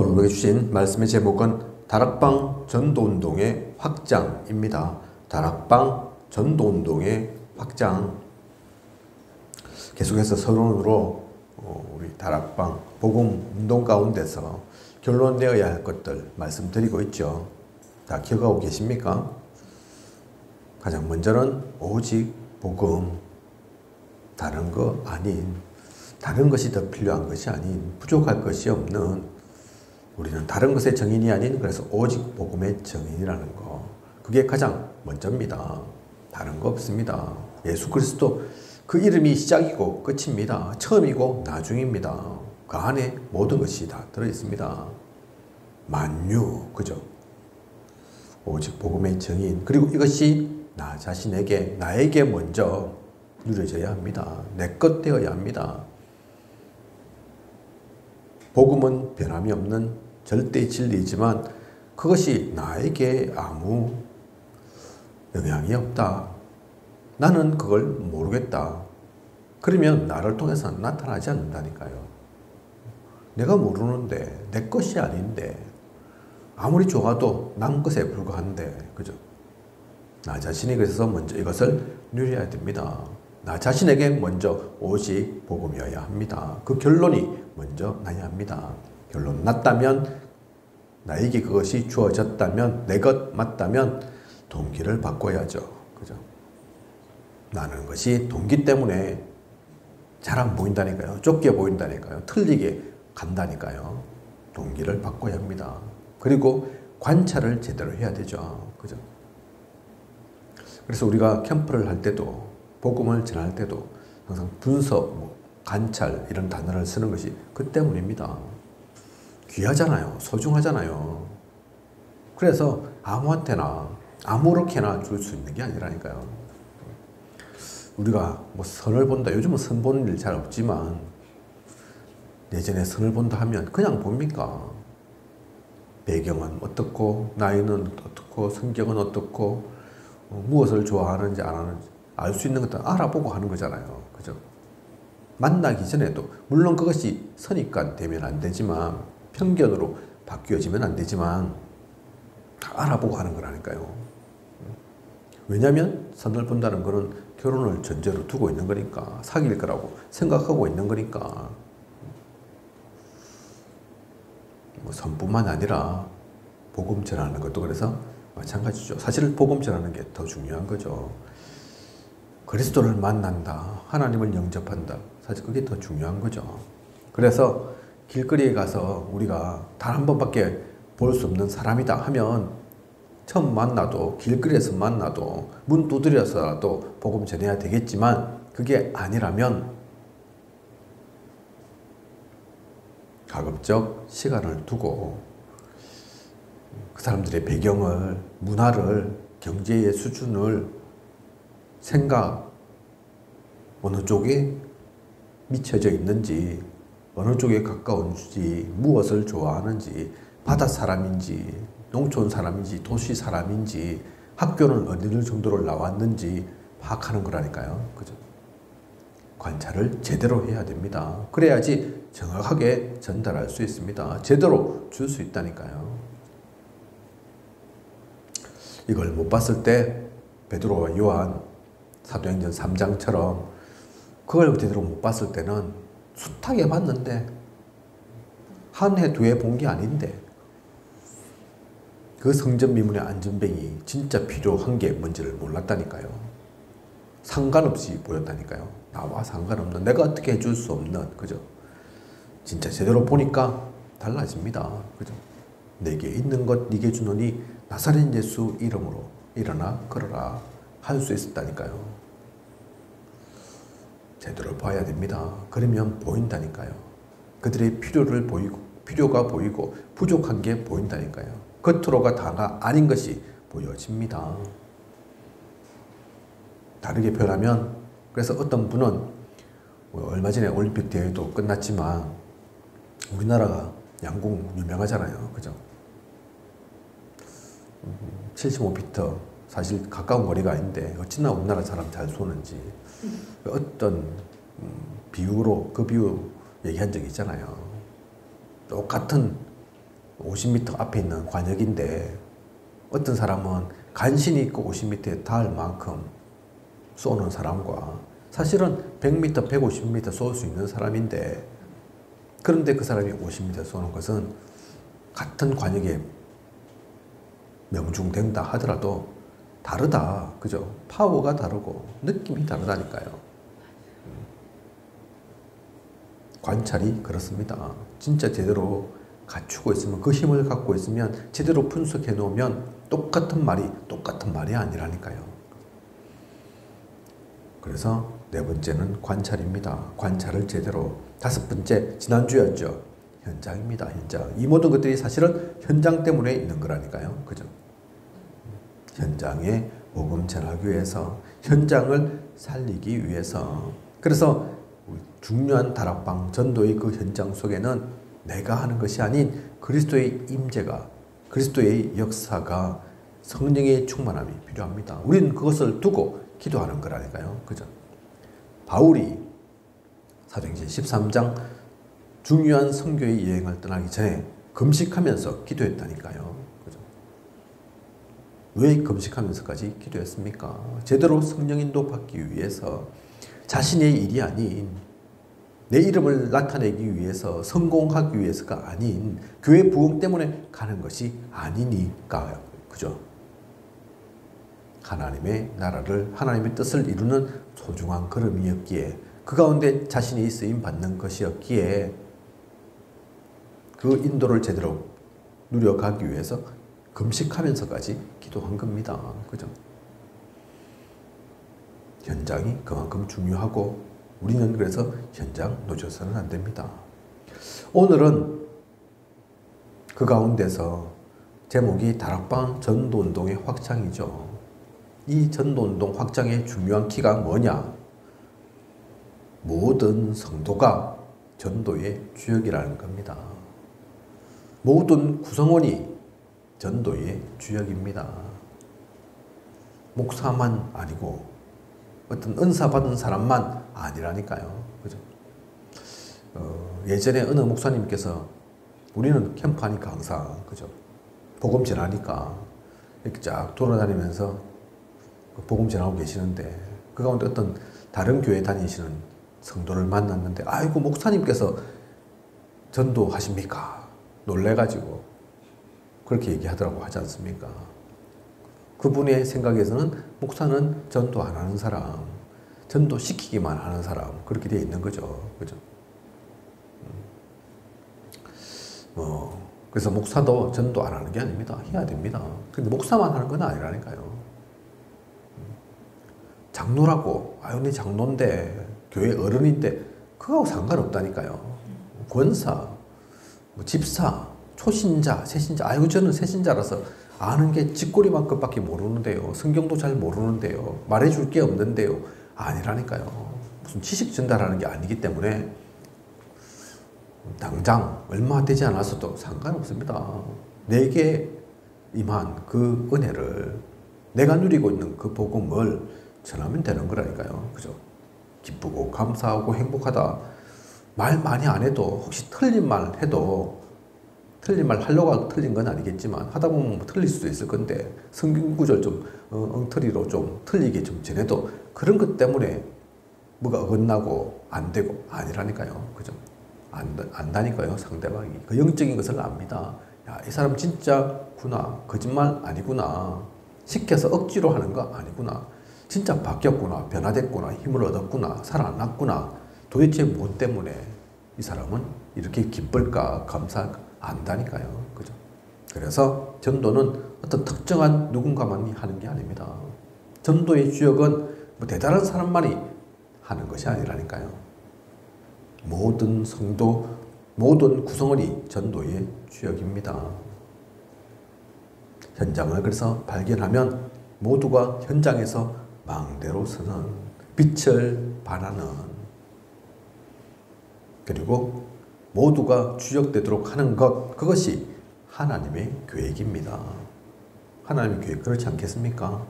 오늘 우리에게 주신 말씀의 제목은 다락방 전도운동의 확장입니다. 다락방 전도운동의 확장. 계속해서 서론으로 우리 다락방 복음 운동 가운데서 결론되어야 할 것들 말씀드리고 있죠. 다 기억하고 계십니까? 가장 먼저는 오직 복음, 다른 거 아닌, 다른 것이 더 필요한 것이 아닌, 부족할 것이 없는, 우리는 다른 것의 정인이 아닌, 그래서 오직 복음의 정인이라는 거, 그게 가장 먼저입니다. 다른 거 없습니다. 예수 그리스도 그 이름이 시작이고 끝입니다. 처음이고 나중입니다. 그 안에 모든 것이 다 들어있습니다. 만유, 그죠? 오직 복음의 정인, 그리고 이것이 나 자신에게, 나에게 먼저 누려져야 합니다. 내 것 되어야 합니다. 복음은 변함이 없는 절대 진리이지만 그것이 나에게 아무 영향이 없다. 나는 그걸 모르겠다. 그러면 나를 통해서 나타나지 않는다니까요. 내가 모르는데, 내 것이 아닌데, 아무리 좋아도 남 것에 불과한데, 그죠? 나 자신이 그래서 먼저 이것을 누려야 됩니다. 나 자신에게 먼저 오직 복음이어야 합니다. 그 결론이 먼저 나야 합니다. 결론 났다면, 나에게 그것이 주어졌다면, 내 것 맞다면 동기를 바꿔야죠. 그죠? 나는 것이 동기 때문에 잘 안 보인다니까요. 좁게 보인다니까요. 틀리게 간다니까요. 동기를 바꿔야 합니다. 그리고 관찰을 제대로 해야 되죠. 그죠? 그래서 우리가 캠프를 할 때도, 복음을 전할 때도 항상 분석, 관찰 이런 단어를 쓰는 것이 그 때문입니다. 귀하잖아요. 소중하잖아요. 그래서 아무한테나 아무렇게나 줄 수 있는 게 아니라니까요. 우리가 뭐 선을 본다. 요즘은 선 보는 일 잘 없지만 예전에 선을 본다 하면 그냥 봅니까? 배경은 어떻고, 나이는 어떻고, 성격은 어떻고, 무엇을 좋아하는지 안 하는지 알 수 있는 것도 알아보고 하는 거잖아요. 그죠? 만나기 전에도, 물론 그것이 선입관 되면 안 되지만, 편견으로 바뀌어지면 안 되지만, 다 알아보고 하는 거라니까요. 왜냐하면 선을 본다는 것은 결혼을 전제로 두고 있는 거니까, 사귈 거라고 생각하고 있는 거니까. 뭐 선뿐만 아니라 복음 전하는 것도 그래서 마찬가지죠. 사실 복음 전하는 게 더 중요한 거죠. 그리스도를 만난다, 하나님을 영접한다, 사실 그게 더 중요한 거죠. 그래서 길거리에 가서 우리가 단 한 번밖에 볼 수 없는 사람이다 하면, 처음 만나도, 길거리에서 만나도, 문 두드려서라도 복음 전해야 되겠지만, 그게 아니라면 가급적 시간을 두고 그 사람들의 배경을, 문화를, 경제의 수준을, 생각, 어느 쪽에 미쳐져 있는지, 어느 쪽에 가까운지, 무엇을 좋아하는지, 바다 사람인지, 농촌 사람인지, 도시 사람인지, 학교는 어느 정도로 나왔는지 파악하는 거라니까요. 그죠? 관찰을 제대로 해야 됩니다. 그래야지 정확하게 전달할 수 있습니다. 제대로 줄 수 있다니까요. 이걸 못 봤을 때 베드로와 요한 사도행전 3장처럼 그걸 제대로 못 봤을 때는 숱하게 봤는데 한 해, 두 해 본 게 아닌데 그 성전 미문의 안전뱅이 진짜 필요한 게 뭔지를 몰랐다니까요. 상관없이 보였다니까요. 나와 상관없는, 내가 어떻게 해줄 수 없는, 그죠? 진짜 제대로 보니까 달라집니다. 그죠? 내게 있는 것 네게 주노니 나사렛 예수 이름으로 일어나 걸어라 할 수 있었다니까요. 제대로 봐야 됩니다. 그러면 보인다니까요. 그들의 필요가 보이고 부족한 게 보인다니까요. 겉으로가 다가 아닌 것이 보여집니다. 다르게 표현하면, 그래서 어떤 분은 얼마 전에 올림픽 대회도 끝났지만 우리나라가 양궁 유명하잖아요. 그죠? 75m, 사실 가까운 거리가 아닌데 어찌나 우리나라 사람 잘 쏘는지 어떤 비유로 그 비유 얘기한 적이 있잖아요. 똑같은 50m 앞에 있는 관역인데 어떤 사람은 간신히 있고 50m에 닿을 만큼 쏘는 사람과 사실은 100m, 150m 쏠 수 있는 사람인데 그런데 그 사람이 50m 쏘는 것은 같은 관역에 명중된다 하더라도 다르다. 그죠? 파워가 다르고 느낌이 다르다니까요. 관찰이 그렇습니다. 진짜 제대로 갖추고 있으면 그 힘을 갖고 있으면 제대로 분석해 놓으면 똑같은 말이 아니라니까요. 그래서 네 번째는 관찰입니다. 관찰을 제대로. 다섯 번째 지난주였죠. 현장입니다. 현장. 이 모든 것들이 사실은 현장 때문에 있는 거라니까요. 그죠? 현장에 복음 전하기 위해서, 현장을 살리기 위해서. 그래서 중요한 다락방 전도의 그 현장 속에는 내가 하는 것이 아닌 그리스도의 임재가, 그리스도의 역사가, 성령의 충만함이 필요합니다. 우리는 그것을 두고 기도하는 거라니까요. 그죠? 바울이 사도행전 13장 중요한 선교의 여행을 떠나기 전에 금식하면서 기도했다니까요. 그죠? 왜 금식하면서까지 기도했습니까? 제대로 성령인도 받기 위해서, 자신의 일이 아닌 내 이름을 나타내기 위해서, 성공하기 위해서가 아닌 교회 부흥 때문에 가는 것이 아니니까요. 그죠? 하나님의 나라를, 하나님의 뜻을 이루는 소중한 걸음이었기에, 그 가운데 자신이 쓰임 받는 것이었기에 그 인도를 제대로 누려가기 위해서 금식하면서까지 기도한 겁니다. 그죠? 현장이 그만큼 중요하고 우리는 그래서 현장 놓쳐서는 안 됩니다. 오늘은 그 가운데서 제목이 다락방 전도운동의 확장이죠. 이 전도운동 확장의 중요한 키가 뭐냐? 모든 성도가 전도의 주역이라는 겁니다. 모든 구성원이 전도의 주역입니다. 목사만 아니고 어떤 은사 받은 사람만 아니라니까요. 그죠? 예전에 어느 목사님께서 우리는 캠프하니까 항상, 그죠? 복음 전하니까 이렇게 쫙 돌아다니면서 복음 전하고 계시는데 그 가운데 어떤 다른 교회 다니시는 성도를 만났는데, 아이고 목사님께서 전도하십니까? 놀래가지고 그렇게 얘기하더라고 하지 않습니까? 그분의 생각에서는 목사는 전도 안 하는 사람, 전도시키기만 하는 사람, 그렇게 되어 있는 거죠. 그죠? 그래서 목사도 전도 안 하는 게 아닙니다. 해야 됩니다. 근데 목사만 하는 건 아니라니까요. 장로라고, 아유, 내 장로인데, 교회 어른인데, 그거하고 상관없다니까요. 권사, 집사, 초신자, 새신자, 아유, 저는 새신자라서 아는 게 쥐꼬리만큼밖에 모르는데요. 성경도 잘 모르는데요. 말해줄 게 없는데요. 아니라니까요. 무슨 지식 전달하는 게 아니기 때문에 당장 얼마 되지 않았어도 상관없습니다. 내게 임한 그 은혜를, 내가 누리고 있는 그 복음을 전하면 되는 거라니까요. 그죠? 기쁘고 감사하고 행복하다. 말 많이 안 해도, 혹시 틀린 말 해도, 틀린 말 하려고 틀린 건 아니겠지만 하다 보면 뭐 틀릴 수도 있을 건데, 성경 구절 좀 엉터리로 좀 틀리게 좀 전해도 그런 것 때문에 뭐가 어긋나고 안 되고 아니라니까요. 그죠? 안다니까요. 상대방이 그 영적인 것을 압니다. 야, 이 사람 진짜구나, 거짓말 아니구나, 시켜서 억지로 하는 거 아니구나, 진짜 바뀌었구나, 변화됐구나, 힘을 얻었구나, 살아났구나, 도대체 뭐 때문에 이 사람은 이렇게 기쁠까, 감사할까, 안다니까요. 그죠? 그래서 전도는 어떤 특정한 누군가만이 하는 게 아닙니다. 전도의 주역은 뭐 대단한 사람만이 하는 것이 아니라니까요. 모든 성도, 모든 구성원이 전도의 주역입니다. 현장을 그래서 발견하면 모두가 현장에서 망대로 서는, 빛을 발하는, 그리고 모두가 주역되도록 하는 것, 그것이 하나님의 계획입니다. 하나님의 계획, 그렇지 않겠습니까?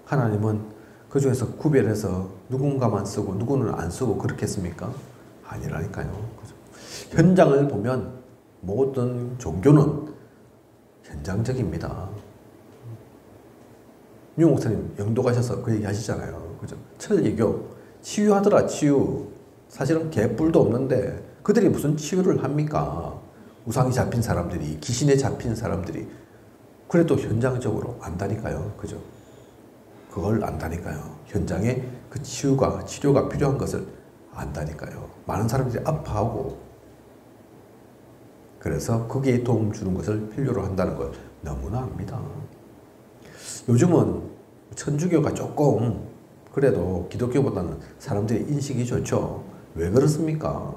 하나님은 그 중에서 구별해서 누군가만 쓰고 누구는 안 쓰고 그렇겠습니까? 아니라니까요. 그죠? 현장을 보면 모든 종교는 현장적입니다. 유 목사님 영도 가셔서 그 얘기 하시잖아요. 그죠? 천리교 치유하더라 치유. 사실은 개뿔도 없는데 그들이 무슨 치유를 합니까? 우상이 잡힌 사람들이, 귀신에 잡힌 사람들이 그래도 현장적으로 안다니까요. 그죠? 그걸 안다니까요. 현장에 그 치유가 치료가 필요한 것을 안다니까요. 많은 사람들이 아파하고 그래서 거기에 도움 주는 것을 필요로 한다는 걸 너무나 압니다. 요즘은 천주교가 조금 그래도 기독교보다는 사람들의 인식이 좋죠. 왜 그렇습니까?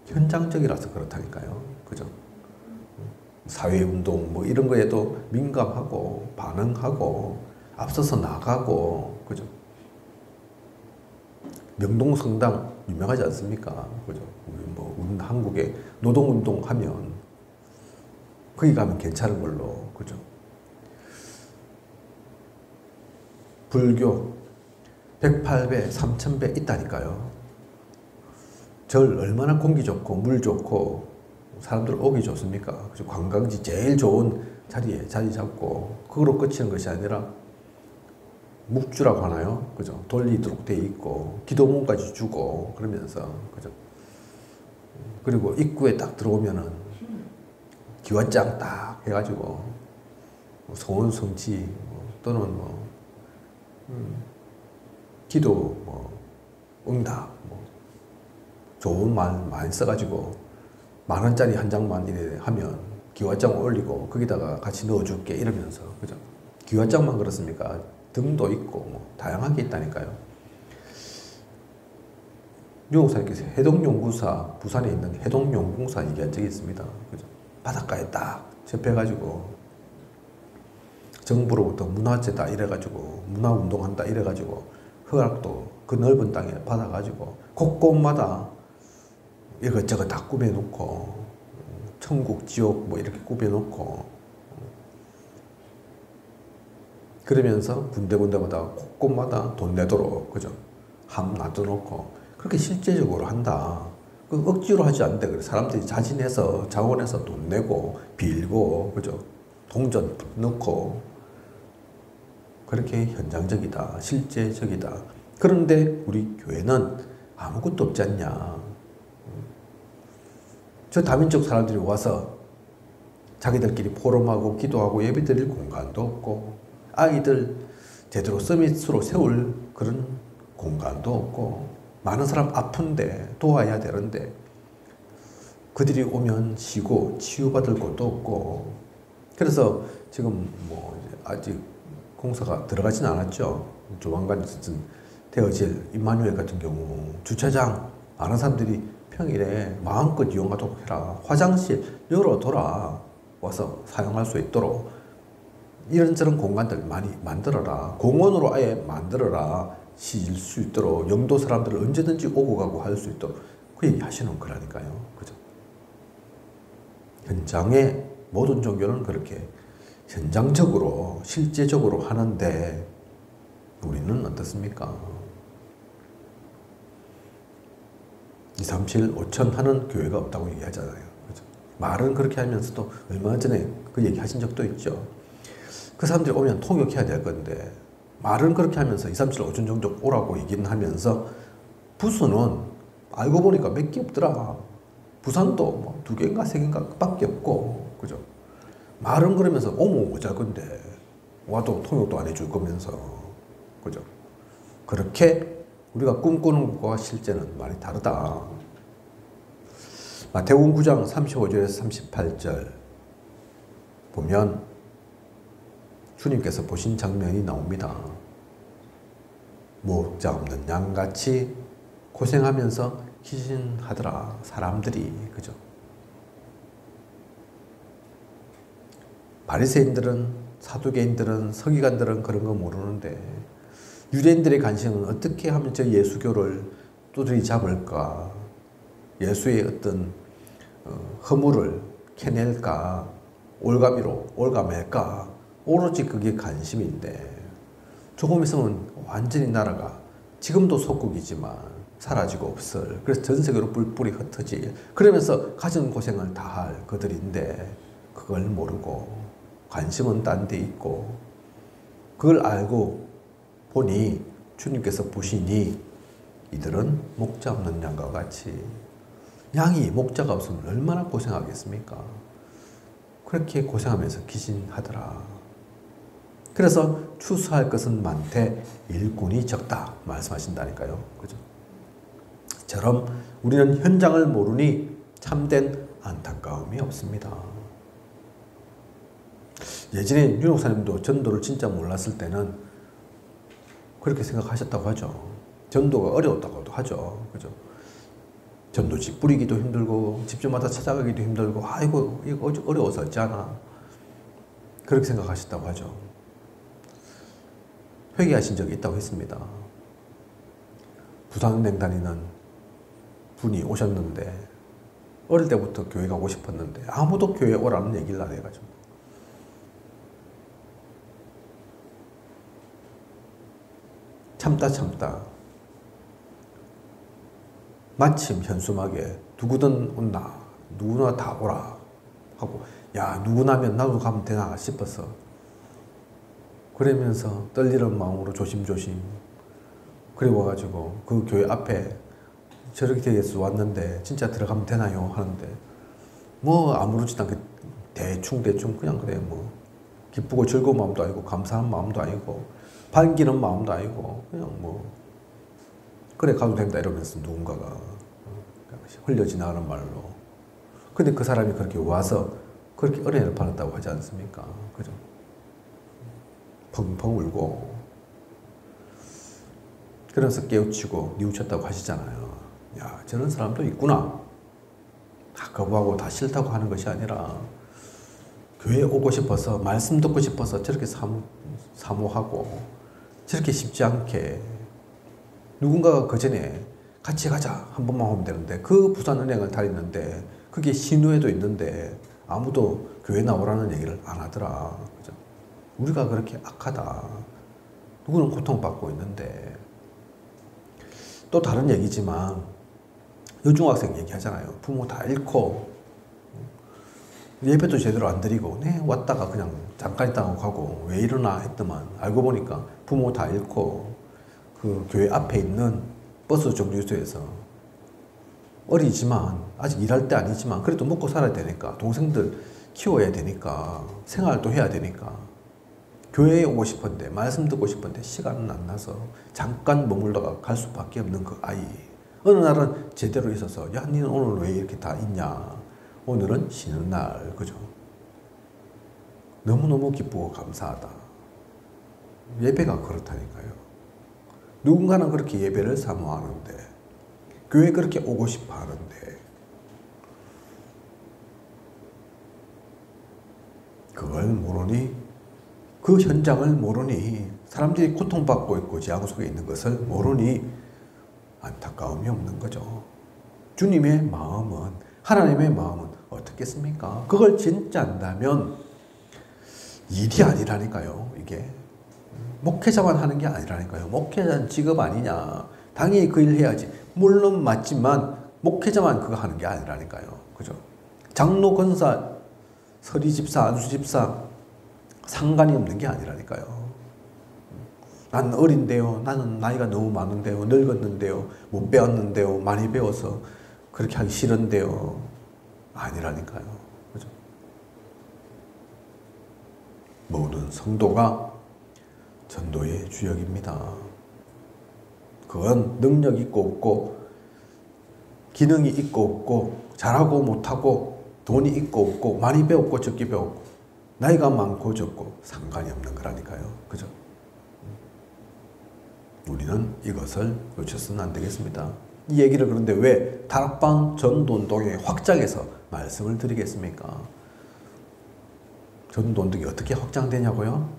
현장적이라서 그렇다니까요. 그죠? 사회운동 뭐 이런 거에도 민감하고 반응하고 앞서서 나가고 그죠? 명동성당 유명하지 않습니까? 그죠? 우리 한국에 노동운동 하면 거기 가면 괜찮은 걸로 그죠? 불교 108배, 3000배 있다니까요. 절 얼마나 공기 좋고 물 좋고 사람들 오기 좋습니까? 그죠? 관광지 제일 좋은 자리에 자리 잡고 그거로 끝이는 것이 아니라 묵주라고 하나요? 그죠? 돌리도록 돼 있고 기도문까지 주고 그러면서 그죠? 그리고 입구에 딱 들어오면은 기와장 딱 해가지고 소원 성취 또는 기도 응답 좋은 말 많이 써가지고 10,000원짜리 한 장만 이래 하면 기와장 올리고 거기다가 같이 넣어줄게 이러면서 그죠? 기와장만 그렇습니까? 등도 있고 다양하게 있다니까요. 유 목사님께서 해동연구사 부산에 있는 해동연구사 얘기한 적이 있습니다. 그죠? 바닷가에 딱 접해가지고 정부로부터 문화재다 이래가지고 문화운동한다 이래가지고 허락도 그 넓은 땅에 받아가지고 곳곳마다 이것저것 다 꾸며놓고 천국 지옥 뭐 이렇게 꾸며놓고 그러면서 군데군데마다 곳곳마다 돈 내도록 그죠? 함 놔둬놓고 그렇게 실제적으로 한다. 그 억지로 하지 않는데 그래 사람들이 자진해서 자원해서 돈 내고 빌고 그죠? 동전 넣고 그렇게 현장적이다. 실제적이다. 그런데 우리 교회는 아무것도 없지 않냐. 저 다민족 사람들이 와서 자기들끼리 포럼하고 기도하고 예배 드릴 공간도 없고 아이들 제대로 서밋으로 세울 그런 공간도 없고 많은 사람 아픈데 도와야 되는데 그들이 오면 쉬고 치유받을 곳도 없고 그래서 지금 아직 공사가 들어가지는 않았죠. 조만간 되어질 임마누엘 같은 경우 주차장 많은 사람들이 평일에 마음껏 이용하도록 해라. 화장실 열어둬라. 와서 사용할 수 있도록 이런저런 공간들 많이 만들어라. 공원으로 아예 만들어라. 쉴 수 있도록 영도 사람들을 언제든지 오고 가고 할 수 있도록 그 얘기 하시는 거라니까요. 그죠? 현장에 모든 종교는 그렇게 현장적으로 실제적으로 하는데 우리는 어떻습니까? 237, 5천 하는 교회가 없다고 얘기하잖아요. 그죠? 말은 그렇게 하면서도 얼마 전에 그 얘기 하신 적도 있죠. 그 사람들이 오면 통역해야 될 건데 말은 그렇게 하면서 237, 5천 정도 오라고 얘기는 하면서 부서는 알고 보니까 몇 개 없더라. 부산도 2개인가 3개인가 밖에 없고 그죠? 말은 그러면서 오면 어쩔 건데 와도 통역도 안 해줄 거면서 그죠? 그렇게 우리가 꿈꾸는 것과 실제는 많이 다르다. 마태복음 9장 35절에서 38절 보면 주님께서 보신 장면이 나옵니다. 목자 없는 양같이 고생하면서 희신하더라 사람들이 그죠? 바리새인들은 사두개인들은 서기관들은 그런 거 모르는데 유대인들의 관심은 어떻게 하면 저 예수교를 두드리 잡을까? 예수의 어떤 허물을 캐낼까? 올가매일까? 오로지 그게 관심인데 조금 있으면 완전히 나라가 지금도 속국이지만 사라지고 없을. 그래서 전 세계로 뿔뿔이 흩어질. 그러면서 가진 고생을 다 할 그들인데 그걸 모르고 관심은 딴 데 있고 그걸 알고 보니 주님께서 보시니 이들은 목자 없는 양과 같이 양이 목자가 없으면 얼마나 고생하겠습니까? 그렇게 고생하면서 기진하더라. 그래서 추수할 것은 많되 일꾼이 적다 말씀하신다니까요. 그죠? 처럼 우리는 현장을 모르니 참된 안타까움이 없습니다. 예전에 윤 목사님도 전도를 진짜 몰랐을 때는 그렇게 생각하셨다고 하죠. 전도가 어려웠다고도 하죠. 그죠? 전도지 뿌리기도 힘들고 집집마다 찾아가기도 힘들고 아이고 이거 어려워서 어쩌나 그렇게 생각하셨다고 하죠. 회개하신 적이 있다고 했습니다. 부산은행 다니는 분이 오셨는데 어릴 때부터 교회 가고 싶었는데 아무도 교회 오라는 얘기를 안 해가지고 참다 마침 현수막에 누구든 온다 누구나 다 오라 하고 야 누구나면 나도 가면 되나 싶어서 그러면서 떨리는 마음으로 조심조심 그래 와가지고 그 교회 앞에 저렇게 돼서 왔는데 진짜 들어가면 되나요? 하는데 뭐 아무렇지도 않게 대충 그냥 그래 뭐 기쁘고 즐거운 마음도 아니고 감사한 마음도 아니고 반기는 마음도 아니고 그냥 뭐 그래 가도 된다 이러면서 누군가가 흘려 지나가는 말로 근데 그 사람이 그렇게 와서 그렇게 은혜를 받았다고 하지 않습니까? 그죠? 펑펑 울고 그러면서 깨우치고 뉘우쳤다고 하시잖아요. 야 저런 사람도 있구나. 다 거부하고 다 싫다고 하는 것이 아니라 교회에 오고 싶어서 말씀 듣고 싶어서 저렇게 사모하고 저렇게 쉽지 않게 누군가가 그 전에 같이 가자 한 번만 하면 되는데 그 부산은행을 다니는데 그게 신우에도 있는데 아무도 교회 나오라는 얘기를 안 하더라. 그죠? 우리가 그렇게 악하다. 누구는 고통받고 있는데 또 다른 얘기지만 여중학생 얘기하잖아요. 부모 다 잃고 예배도 제대로 안 드리고 네 왔다가 그냥 잠깐 있다가 가고 왜 이러나 했더만 알고 보니까 부모 다 잃고 그 교회 앞에 있는 버스 정류소에서 어리지만 아직 일할 때 아니지만 그래도 먹고 살아야 되니까 동생들 키워야 되니까 생활도 해야 되니까 교회에 오고 싶은데 말씀 듣고 싶은데 시간은 안 나서 잠깐 머물다가 갈 수밖에 없는 그 아이 어느 날은 제대로 있어서 야 니는 오늘 왜 이렇게 다 있냐 오늘은 쉬는 날 그죠? 너무너무 기쁘고 감사하다. 예배가 그렇다니까요. 누군가는 그렇게 예배를 사모하는데 교회 그렇게 오고 싶어 하는데 그걸 모르니 그 현장을 모르니 사람들이 고통받고 있고 재앙 속에 있는 것을 모르니 안타까움이 없는 거죠. 주님의 마음은 하나님의 마음은 어떻겠습니까? 그걸 진짜 안다면 일이 아니라니까요. 이게 목회자만 하는 게 아니라니까요. 목회자는 직업 아니냐. 당연히 그 일 해야지. 물론 맞지만 목회자만 그거 하는 게 아니라니까요. 그죠? 장로, 권사, 서리집사, 안수집사 상관이 없는 게 아니라니까요. 난 어린데요. 나는 나이가 너무 많은데요. 늙었는데요. 못 배웠는데요. 많이 배워서 그렇게 하기 싫은데요. 아니라니까요. 그죠? 모든 성도가 전도의 주역입니다. 그건 능력 있고 없고 기능이 있고 없고 잘하고 못하고 돈이 있고 없고 많이 배웠고 적게 배웠고 나이가 많고 적고 상관이 없는 거라니까요. 그죠? 우리는 이것을 놓쳐서는 안 되겠습니다. 이 얘기를 그런데 왜 다락방 전도운동에 확장해서 말씀을 드리겠습니까? 전도운동이 어떻게 확장되냐고요?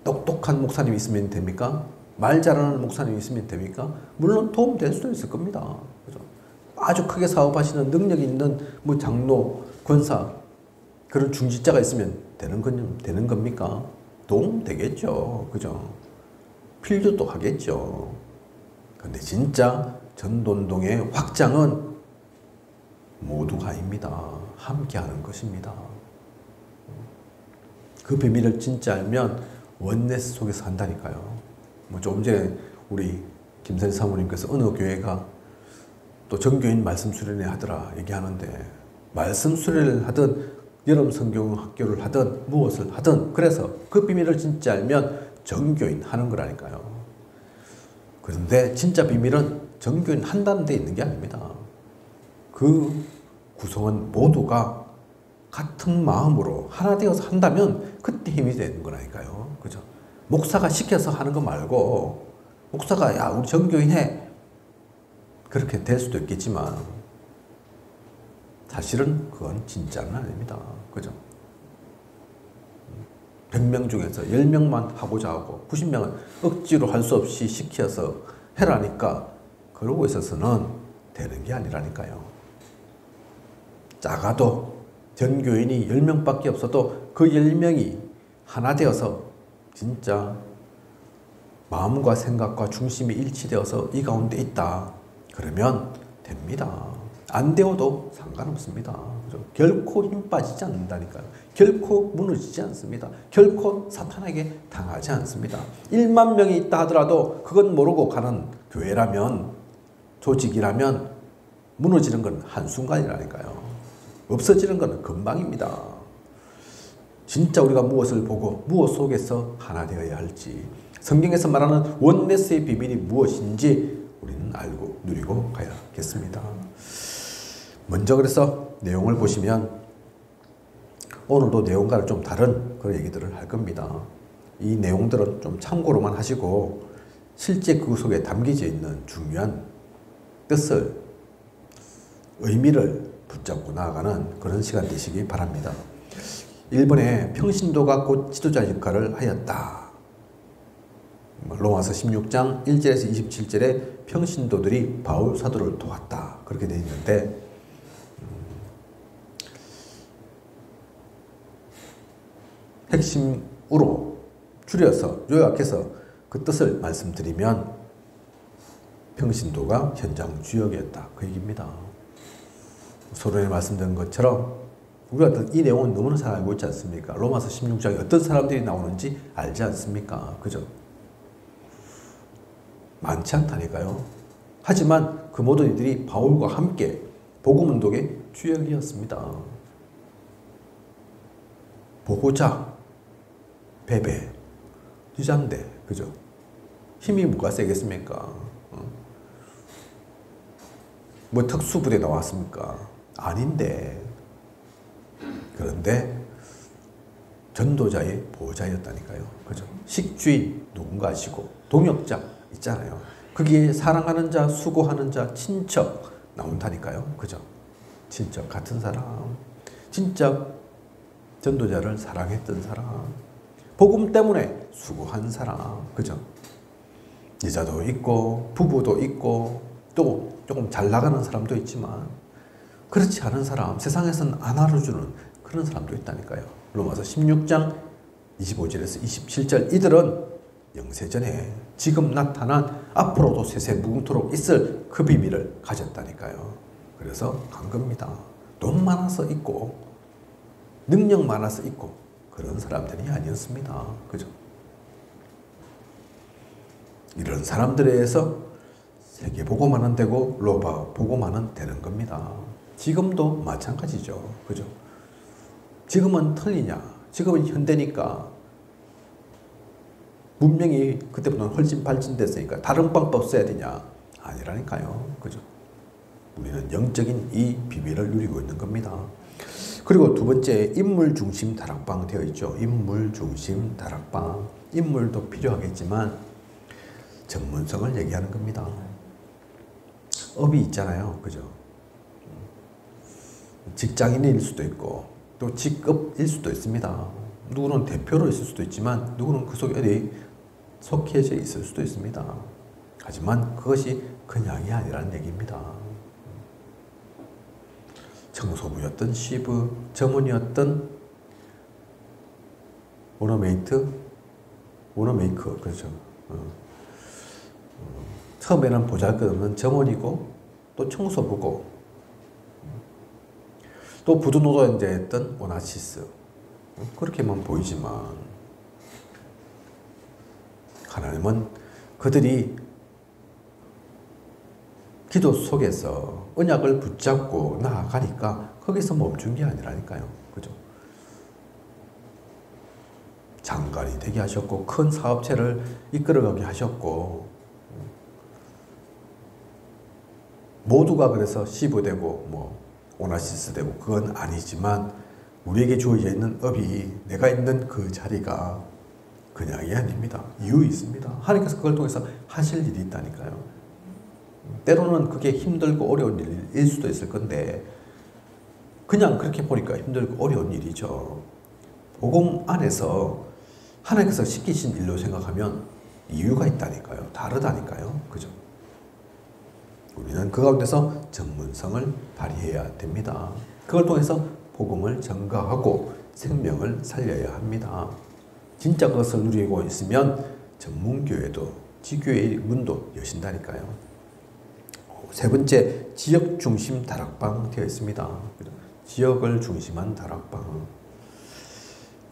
똑똑한 목사님이 있으면 됩니까? 말 잘하는 목사님이 있으면 됩니까? 물론 도움 될 수도 있을 겁니다. 그죠? 아주 크게 사업하시는 능력 있는 뭐 장로, 권사 그런 중직자가 있으면 되는 겁니까? 도움 되겠죠. 그죠? 필요도 하겠죠. 근데 진짜 전도운동의 확장은 모두가 아닙니다. 함께 하는 것입니다. 그 비밀을 진짜 알면 원네스 속에서 한다니까요. 뭐 조금 전에 우리 김선희 사모님께서 어느 교회가 또 정교인 말씀 수련회 하더라 얘기하는데, 말씀 수련회를 하든 여름 성경 학교를 하든 무엇을 하든, 그래서 그 비밀을 진짜 알면 정교인 하는 거라니까요. 그런데 진짜 비밀은 정교인 한다는 데 있는 게 아닙니다. 그 구성원 모두가 같은 마음으로 하나 되어서 한다면 그때 힘이 되는 거라니까요. 그죠? 목사가 시켜서 하는 거 말고, 목사가 야 우리 정교인 해, 그렇게 될 수도 있겠지만 사실은 그건 진짜는 아닙니다. 그죠? 100명 중에서 10명만 하고자 하고 90명은 억지로 할 수 없이 시켜서 해라니까, 그러고 있어서는 되는 게 아니라니까요. 작아도 전교인이 10명밖에 없어도 그 10명이 하나 되어서 진짜 마음과 생각과 중심이 일치되어서 이 가운데 있다, 그러면 됩니다. 안 되어도 상관없습니다. 그죠? 결코 힘 빠지지 않는다니까요. 결코 무너지지 않습니다. 결코 사탄에게 당하지 않습니다. 1만 명이 있다 하더라도 그건 모르고 가는 교회라면, 조직이라면 무너지는 건 한순간이라니까요. 없어지는 건 금방입니다. 진짜 우리가 무엇을 보고 무엇 속에서 하나 되어야 할지, 성경에서 말하는 원네스의 비밀이 무엇인지 우리는 알고 누리고 가야겠습니다. 먼저 그래서 내용을 보시면 오늘도 내용과는 좀 다른 그런 얘기들을 할 겁니다. 이 내용들은 좀 참고로만 하시고 실제 그 속에 담겨져 있는 중요한 뜻을, 의미를 붙잡고 나아가는 그런 시간 되시기 바랍니다. 일본의 평신도가 곧 지도자 역할을 하였다. 로마서 16장 1절에서 27절에 평신도들이 바울 사도를 도왔다, 그렇게 되어 있는데, 핵심으로 줄여서 요약해서 그 뜻을 말씀드리면 평신도가 현장 주역이었다, 그 얘기입니다. 서론에 말씀드린 것처럼 우리가 이 내용은 너무나 잘 알고 있지 않습니까? 로마서 16장에 어떤 사람들이 나오는지 알지 않습니까? 그죠? 많지 않다니까요. 하지만 그 모든 이들이 바울과 함께 복음운동의 주역이었습니다. 보호자, 베베, 유장대, 그죠? 힘이 뭐가 세겠습니까? 뭐 특수부대 나왔습니까? 아닌데. 그런데 전도자의 보호자였다니까요. 그죠? 식주인 누군가 하시고, 동역자 있잖아요. 거기에 사랑하는 자, 수고하는 자, 친척 나온다니까요. 그죠? 친척 같은 사람. 진짜 전도자를 사랑했던 사람. 복음 때문에 수고한 사람. 그죠? 여자도 있고, 부부도 있고, 또 조금 잘 나가는 사람도 있지만, 그렇지 않은 사람, 세상에서는 안 알아주는 그런 사람도 있다니까요. 로마서 16장 25절에서 27절, 이들은 영세전에 지금 나타난 앞으로도 세세무궁토록 있을 그 비밀을 가졌다니까요. 그래서 간 겁니다. 돈 많아서 있고 능력 많아서 있고 그런 사람들이 아니었습니다. 그죠? 이런 사람들에 의해서 세계 보고만은 되고 로마 보고만은 되는 겁니다. 지금도 마찬가지죠. 그죠? 지금은 틀리냐? 지금은 현대니까, 문명이 그때보다는 훨씬 발전됐으니까 다른 방법 써야 되냐? 아니라니까요. 그죠? 우리는 영적인 이 비밀을 누리고 있는 겁니다. 그리고 두 번째, 인물 중심 다락방 되어 있죠. 인물 중심 다락방. 인물도 필요하겠지만 전문성을 얘기하는 겁니다. 업이 있잖아요. 그죠? 직장인일 수도 있고 또 직업일 수도 있습니다. 누구는 대표로 있을 수도 있지만 누구는 그 속에 어디 속해져 있을 수도 있습니다. 하지만 그것이 그냥이 아니라는 얘기입니다. 청소부였던 시브, 점원이었던 오너메이크, 그렇죠. 처음에는 보잘것없는 점원이고 또 청소부고 또 부두노도인자였던 오나시스, 그렇게만 보이지만 하나님은 그들이 기도 속에서 언약을 붙잡고 나아가니까 거기서 멈춘 게 아니라니까요. 그죠? 장관이 되게 하셨고 큰 사업체를 이끌어가게 하셨고 모두가 그래서 시부되고 뭐 오나시스 되고 그건 아니지만 우리에게 주어져 있는 업이 내가 있는 그 자리가 그냥이 아닙니다. 이유 있습니다. 하나님께서 그걸 통해서 하실 일이 있다니까요. 때로는 그게 힘들고 어려운 일일 수도 있을 건데 그냥 그렇게 보니까 힘들고 어려운 일이죠. 복음 안에서 하나님께서 시키신 일로 생각하면 이유가 있다니까요. 다르다니까요. 그죠? 우리는 그 가운데서 전문성을 발휘해야 됩니다. 그걸 통해서 복음을 전가하고 생명을 살려야 합니다. 진짜 그것을 누리고 있으면 전문교회도 지교회의 문도 여신다니까요. 세 번째, 지역 중심 다락방 되어 있습니다. 지역을 중심한 다락방.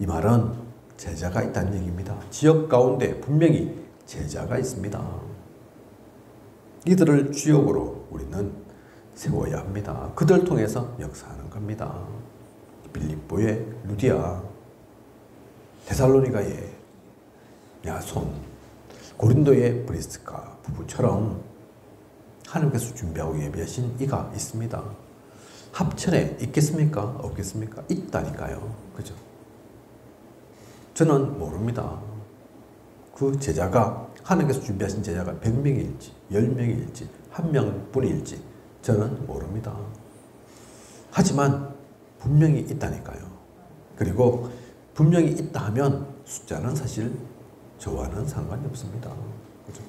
이 말은 제자가 있다는 얘기입니다. 지역 가운데 분명히 제자가 있습니다. 이들을 주역으로 우리는 세워야 합니다. 그들 통해서 역사하는 겁니다. 빌립보의 루디아, 데살로니가의 야손, 고린도의 브리스가 부부처럼 하나님께서 준비하고 예비하신 이가 있습니다. 합천에 있겠습니까? 없겠습니까? 있다니까요. 그죠? 저는 모릅니다. 그 제자가 하나님께서 준비하신 제자가 100명일지 10명일지 1명뿐일지 저는 모릅니다. 하지만 분명히 있다니까요. 그리고 분명히 있다 하면 숫자는 사실 저와는 상관이 없습니다. 그죠?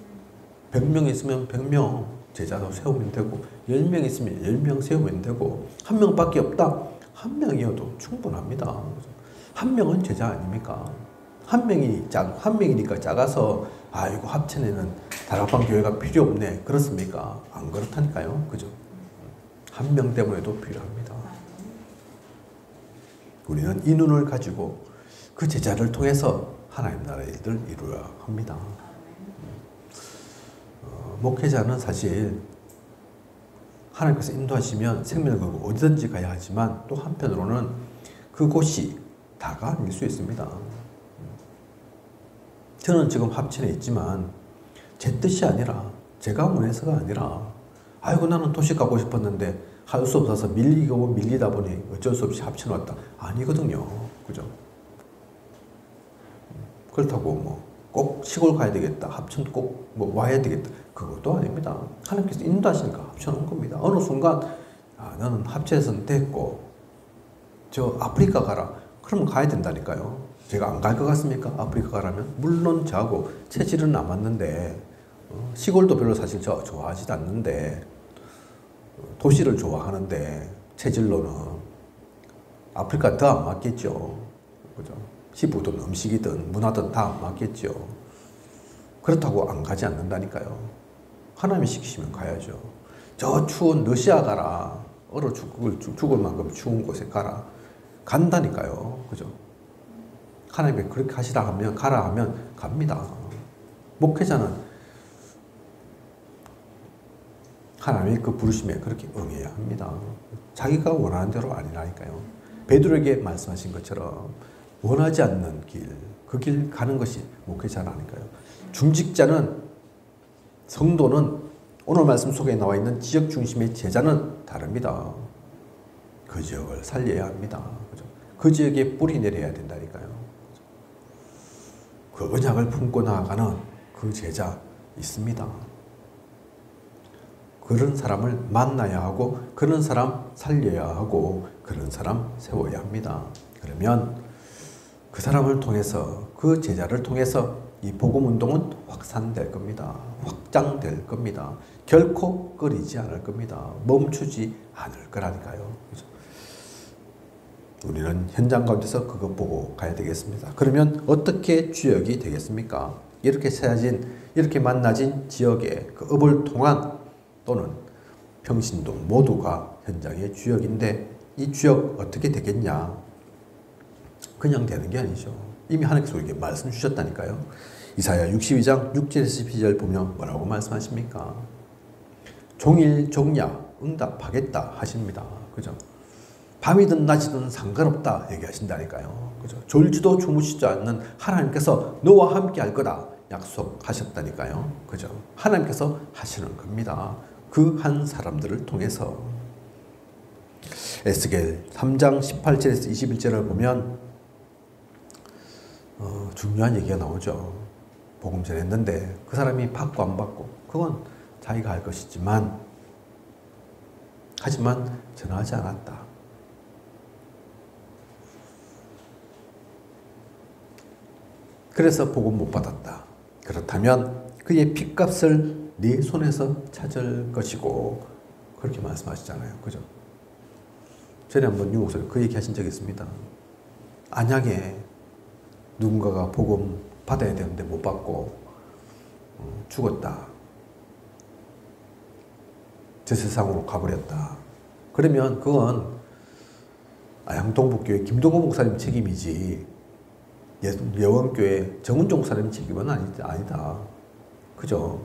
100명 있으면 100명 제자도 세우면 되고 10명 있으면 10명 세우면 되고 1명밖에 없다? 1명이어도 충분합니다. 그죠? 1명은 제자 아닙니까? 1명이니까 작아서 아이고 합천에는 다락방 교회가 필요 없네. 그렇습니까? 안 그렇다니까요. 그죠? 1명 때문에도 필요합니다. 우리는 이 눈을 가지고 그 제자를 통해서 하나님 나라의 일을 이루어야 합니다. 목회자는 사실 하나님께서 인도하시면 생명을 걸고 어디든지 가야 하지만 또 한편으로는 그곳이 다가 아닐 수 있습니다. 저는 지금 합천에 있지만 제 뜻이 아니라 제가 원해서가 아니라 아이고 나는 도시 가고 싶었는데 할 수 없어서 밀리다 보니 어쩔 수 없이 합천 왔다. 아니거든요. 그죠? 그렇다고 뭐 꼭 시골 가야 되겠다. 합천 꼭 뭐 와야 되겠다. 그것도 아닙니다. 하나님께서 인도하시니까 합천 온 겁니다. 어느 순간 나는 합천에서는 됐고 저 아프리카 가라. 그러면 가야 된다니까요. 제가 안 갈 것 같습니까? 아프리카 가라면? 물론 저하고 체질은 안 맞는데 시골도 별로 사실 저 좋아하지도 않는데 도시를 좋아하는데 체질로는 아프리카 더 안 맞겠죠. 그죠? 피부든 음식이든 문화든 다 안 맞겠죠. 그렇다고 안 가지 않는다니까요. 하나님이 시키시면 가야죠. 저 추운 러시아 가라. 얼어 죽을 만큼 추운 곳에 가라. 간다니까요. 그죠? 하나님이 그렇게 하시라 하면 가라 하면 갑니다. 목회자는 하나님의 그 부르심에 그렇게 응해야 합니다. 자기가 원하는 대로 아니라니까요. 베드로에게 말씀하신 것처럼 원하지 않는 길, 그 길 가는 것이 목회자라니까요. 중직자는, 성도는 오늘 말씀 속에 나와 있는 지역 중심의 제자는 다릅니다. 그 지역을 살려야 합니다. 그죠? 그 지역에 뿌리 내려야 된다니까요. 그 언약을 품고 나아가는 그 제자 있습니다. 그런 사람을 만나야 하고 그런 사람 살려야 하고 그런 사람 세워야 합니다. 그러면 그 사람을 통해서 그 제자를 통해서 이 복음운동은 확산될 겁니다. 확장될 겁니다. 결코 끊이지 않을 겁니다. 멈추지 않을 거라니까요. 그렇죠? 우리는 현장 가운데서 그것 보고 가야 되겠습니다. 그러면 어떻게 주역이 되겠습니까? 이렇게 세아진, 이렇게 만나진 지역의 그 업을 통한 또는 평신도 모두가 현장의 주역인데 이 주역 어떻게 되겠냐? 그냥 되는 게 아니죠. 이미 하나님께서 우리에게 말씀 주셨다니까요. 이사야 62장 6절에서 12절 보면 뭐라고 말씀하십니까? 종일 종야 응답하겠다 하십니다. 그죠? 밤이든 낮이든 상관없다 얘기하신다니까요. 그죠? 졸지도 주무시지 않는 하나님께서 너와 함께 할 거다 약속하셨다니까요. 그죠? 하나님께서 하시는 겁니다. 그 한 사람들을 통해서. 에스겔 3장 18절에서 21절을 보면 중요한 얘기가 나오죠. 복음 전했는데 그 사람이 받고 안 받고 그건 자기가 할 것이지만 하지만 전하지 않았다. 그래서 복음 못 받았다. 그렇다면 그의 핏값을 네 손에서 찾을 것이고 그렇게 말씀하시잖아요. 그죠? 전에 한번 유목사님 그 얘기 하신 적이 있습니다. 안양에 누군가가 복음 받아야 되는데 못 받고 죽었다. 저 세상으로 가버렸다. 그러면 그건 안양동북교회 김동호 목사님 책임이지 예원교회 정은종 목사님 책임은 아니다. 그죠?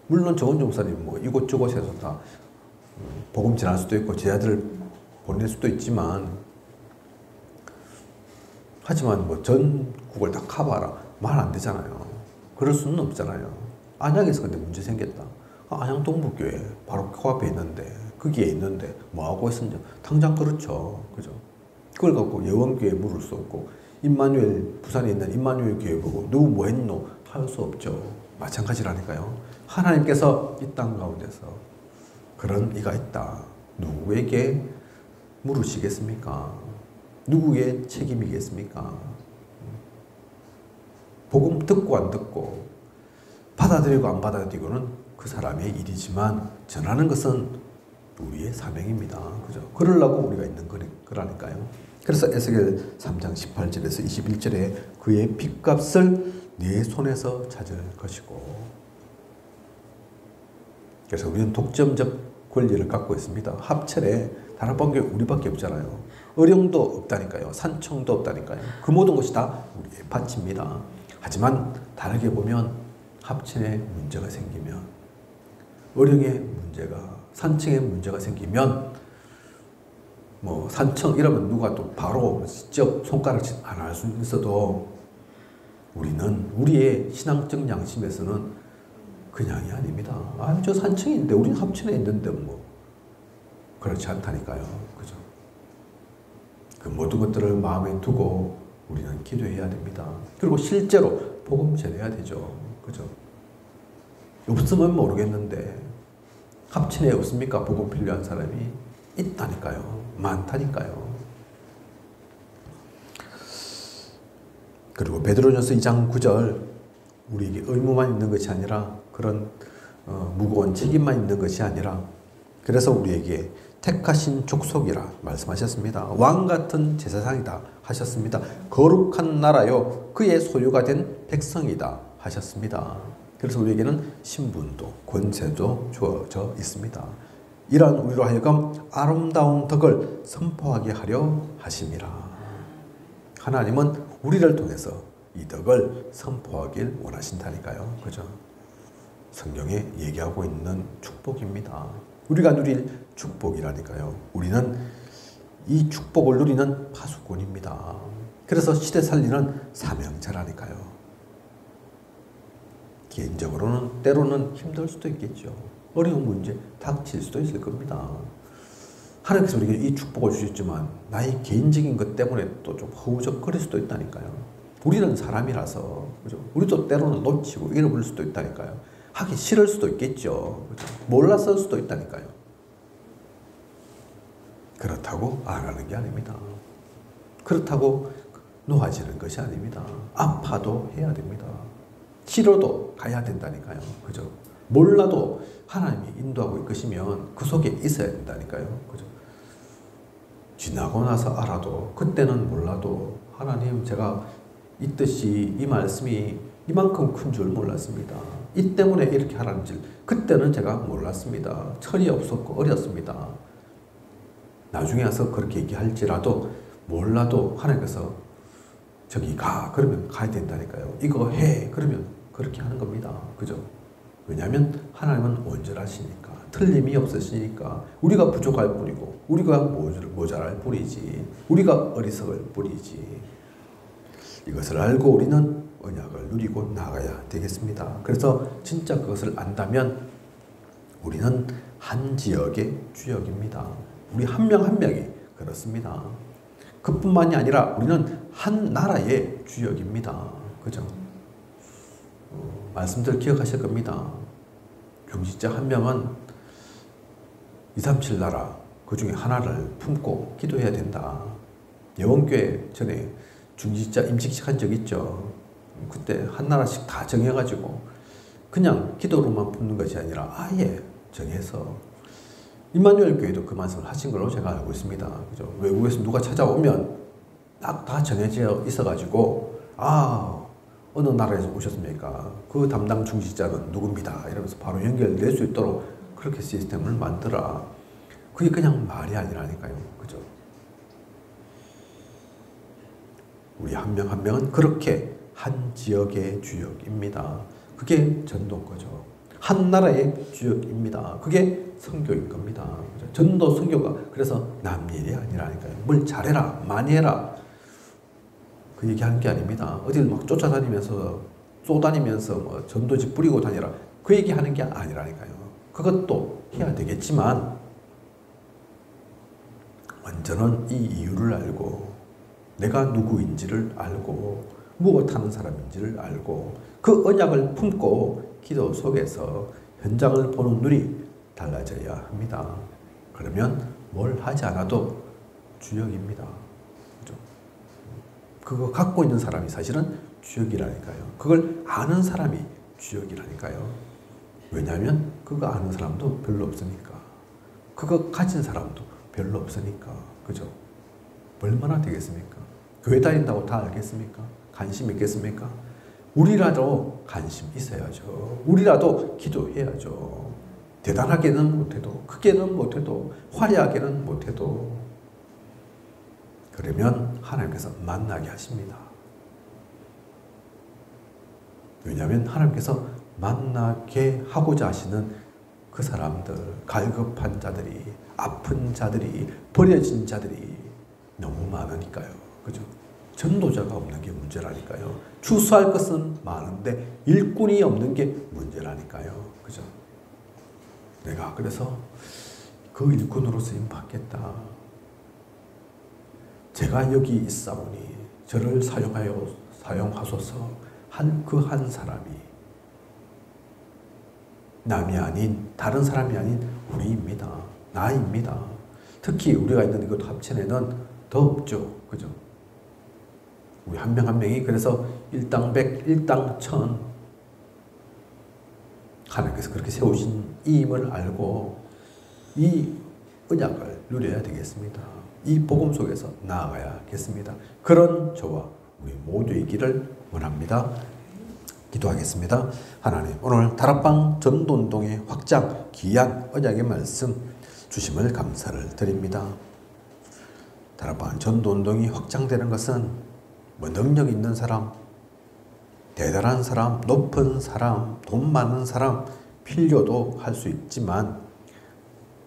물론 정은종 목사님 뭐 이곳저곳에서 다 복음 전할 수도 있고 제 아들을 보낼 수도 있지만 하지만 뭐 전국을 다 커버하라 말 안 되잖아요. 그럴 수는 없잖아요. 안양에서 근데 문제 생겼다. 안양 동북교회 바로 코앞에 있는데 거기에 있는데 뭐 하고 있었냐? 당장 그렇죠. 그죠? 그걸 갖고 예원교회 물을 수 없고 임마누엘 부산에 있는 임마누엘 교회 보고 누구 뭐 했노? 할 수 없죠. 마찬가지라니까요. 하나님께서 이 땅 가운데서 그런 이가 있다. 누구에게 물으시겠습니까? 누구의 책임이겠습니까? 복음 듣고 안 듣고 받아들이고 안 받아들이고는 그 사람의 일이지만 전하는 것은 우리의 사명입니다. 그죠? 그러려고 우리가 있는 거라니까요. 그래서 에스겔 3장 18절에서 21절에 그의 핏값을 네 손에서 찾을 것이고 그래서 우리는 독점적 권리를 갖고 있습니다. 합철에 다락방 교회 우리밖에 없잖아요. 어령도 없다니까요. 산청도 없다니까요. 그 모든 것이 다 우리의 밭입니다. 하지만 다르게 보면 합천에 문제가 생기면 어령에 문제가 산청에 문제가 생기면 뭐 산청 이러면 누가 또 바로 직접 손가락질 안 할 수 있어도 우리는 우리의 신앙적 양심에서는 그냥이 아닙니다. 아, 저 산청인데 우리는 합천에 있는데 뭐 그렇지 않다니까요. 그죠? 그 모든 것들을 마음에 두고 우리는 기도해야 됩니다. 그리고 실제로 복음 전해야 되죠. 그죠? 없으면 모르겠는데 합천에 없습니까? 복음 필요한 사람이 있다니까요. 많다니까요. 그리고 베드로전서 2장 9절 우리에게 의무만 있는 것이 아니라 그런 무거운 책임만 있는 것이 아니라 그래서 우리에게 택하신 족속이라 말씀하셨습니다. 왕 같은 제사장이다 하셨습니다. 거룩한 나라요 그의 소유가 된 백성이다 하셨습니다. 그래서 우리에게는 신분도 권세도 주어져 있습니다. 이러한 우리로 하여금 아름다운 덕을 선포하게 하려 하심이라. 하나님은 우리를 통해서 이 덕을 선포하길 원하신다니까요. 그죠? 성경에 얘기하고 있는 축복입니다. 우리가 누릴 축복이라니까요. 우리는 이 축복을 누리는 파수꾼입니다. 그래서 시대 살리는 사명자라니까요. 개인적으로는 때로는 힘들 수도 있겠죠. 어려운 문제 닥칠 수도 있을 겁니다. 하나님께서 우리에게 이 축복을 주셨지만 나의 개인적인 것 때문에 또 좀 허우적거릴 수도 있다니까요. 우리는 사람이라서 그죠? 우리도 때로는 놓치고 잃어버릴 수도 있다니까요. 하기 싫을 수도 있겠죠. 그죠? 몰랐을 수도 있다니까요. 그렇다고 안 하는 게 아닙니다. 그렇다고 놓아지는 것이 아닙니다. 아파도 해야 됩니다. 싫어도 가야 된다니까요. 그죠? 몰라도 하나님이 인도하고 있으시면 그 속에 있어야 된다니까요. 그죠? 지나고 나서 알아도 그때는 몰라도 하나님 제가 이 뜻이 이 말씀이 이만큼 큰 줄 몰랐습니다. 이 때문에 이렇게 하라는 줄 그때는 제가 몰랐습니다. 철이 없었고 어렸습니다. 나중에 와서 그렇게 얘기할지라도 몰라도 하나님께서 저기 가 그러면 가야 된다니까요. 이거 해 그러면 그렇게 하는 겁니다. 그죠? 왜냐하면 하나님은 온전하시니까 틀림이 없으시니까 우리가 부족할 뿐이고 우리가 모자랄 뿐이지 우리가 어리석을 뿐이지 이것을 알고 우리는 언약을 누리고 나가야 되겠습니다. 그래서 진짜 그것을 안다면 우리는 한 지역의 주역입니다. 우리 한 명 한 명이 그렇습니다. 그뿐만이 아니라 우리는 한 나라의 주역입니다. 그죠? 말씀들 기억하실 겁니다. 중직자 한 명은 237 나라 그 중에 하나를 품고 기도해야 된다. 예원교회 전에 중직자 임직식 한 적 있죠. 그때 한 나라씩 다 정해가지고 그냥 기도로만 품는 것이 아니라 아예 정해서 임마누엘 교회도 그 말씀을 하신 걸로 제가 알고 있습니다. 그죠? 외국에서 누가 찾아오면 딱 다 정해져 있어가지고 어느 나라에서 오셨습니까? 그 담당 중직자는 누굽니다. 이러면서 바로 연결될 수 있도록 그렇게 시스템을 만들어. 그게 그냥 말이 아니라니까요. 그죠? 우리 한 명 한 명은 그렇게 한 지역의 주역입니다. 그게 전도인 거죠. 한 나라의 주역입니다. 그게 선교인 겁니다. 전도 선교가 그래서 남 일이 아니라니까요. 뭘 잘해라 많이 해라 그 얘기하는 게 아닙니다. 어딜 막 쫓아다니면서 쏘다니면서 뭐 전도지 뿌리고 다니라 그 얘기하는 게 아니라니까요. 그것도 해야 되겠지만 완전한 이 이유를 알고 내가 누구인지를 알고 무엇하는 사람인지를 알고 그 언약을 품고 기도 속에서 현장을 보는 눈이 달라져야 합니다. 그러면 뭘 하지 않아도 주역입니다. 그죠? 그거 갖고 있는 사람이 사실은 주역이라니까요. 그걸 아는 사람이 주역이라니까요. 왜냐하면 그거 아는 사람도 별로 없으니까. 그거 가진 사람도 별로 없으니까. 그죠? 얼마나 되겠습니까? 교회 다닌다고 다 알겠습니까? 관심 있겠습니까? 우리라도 관심 있어야죠. 우리라도 기도해야죠. 대단하게는 못해도 크게는 못해도 화려하게는 못해도 그러면 하나님께서 만나게 하십니다. 왜냐하면 하나님께서 만나게 하고자 하시는 그 사람들, 갈급한 자들이, 아픈 자들이, 버려진 자들이 너무 많으니까요. 그죠? 전도자가 없는 게 문제라니까요. 추수할 것은 많은데 일꾼이 없는 게 문제라니까요. 그죠? 내가 그래서 그 일꾼으로 쓰임 받겠다. 제가 여기 있사오니 저를 사용하소서 한 그 한 사람이 남이 아닌 다른 사람이 아닌 우리입니다. 나입니다. 특히 우리가 있는 이곳 합천에는 더 없죠. 그죠? 우리 한 명 한 명이 그래서 일당 백, 일당 천 하나님께서 그렇게 세우신 이임을 알고 이 언약을 누려야 되겠습니다. 이 복음 속에서 나아가야겠습니다. 그런 저와 우리 모두 있기를 원합니다. 기도하겠습니다. 하나님, 오늘 다락방 전도운동의 확장, 귀한 언약의 말씀 주심을 감사를 드립니다. 다락방 전도운동이 확장되는 것은 뭐 능력 있는 사람, 대단한 사람, 높은 사람, 돈 많은 사람 필요도 할 수 있지만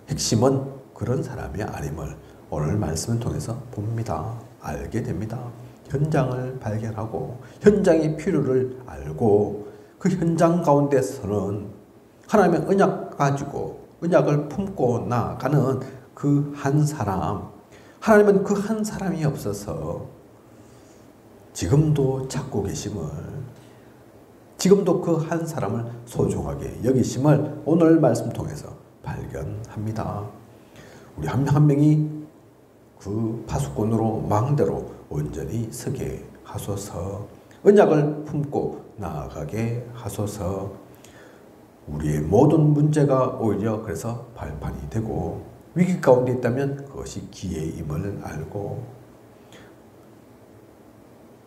핵심은 그런 사람이 아님을 오늘 말씀을 통해서 봅니다. 알게 됩니다. 현장을 발견하고 현장의 필요를 알고 그 현장 가운데서는 하나님의 언약 가지고 언약을 품고 나아가는 그 한 사람, 하나님은 그 한 사람이 없어서 지금도 찾고 계심을, 지금도 그 한 사람을 소중하게 여기심을 오늘 말씀 통해서 발견합니다. 우리 한 명 한 명이 그 파수꾼으로 망대로 온전히 서게 하소서. 언약을 품고 나아가게 하소서. 우리의 모든 문제가 오히려 그래서 발판이 되고 위기 가운데 있다면 그것이 기회임을 알고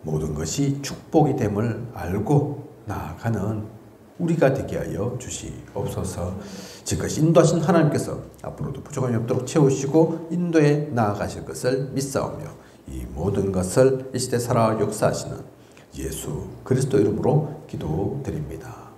모든 것이 축복이 됨을 알고 나아가는 우리가 되게 하여 주시옵소서. 지금까지 인도하신 하나님께서 앞으로도 부족함이 없도록 채우시고 인도에 나아가실 것을 믿사오며 이 모든 것을 이 시대 살아 역사하시는 예수 그리스도 이름으로 기도드립니다.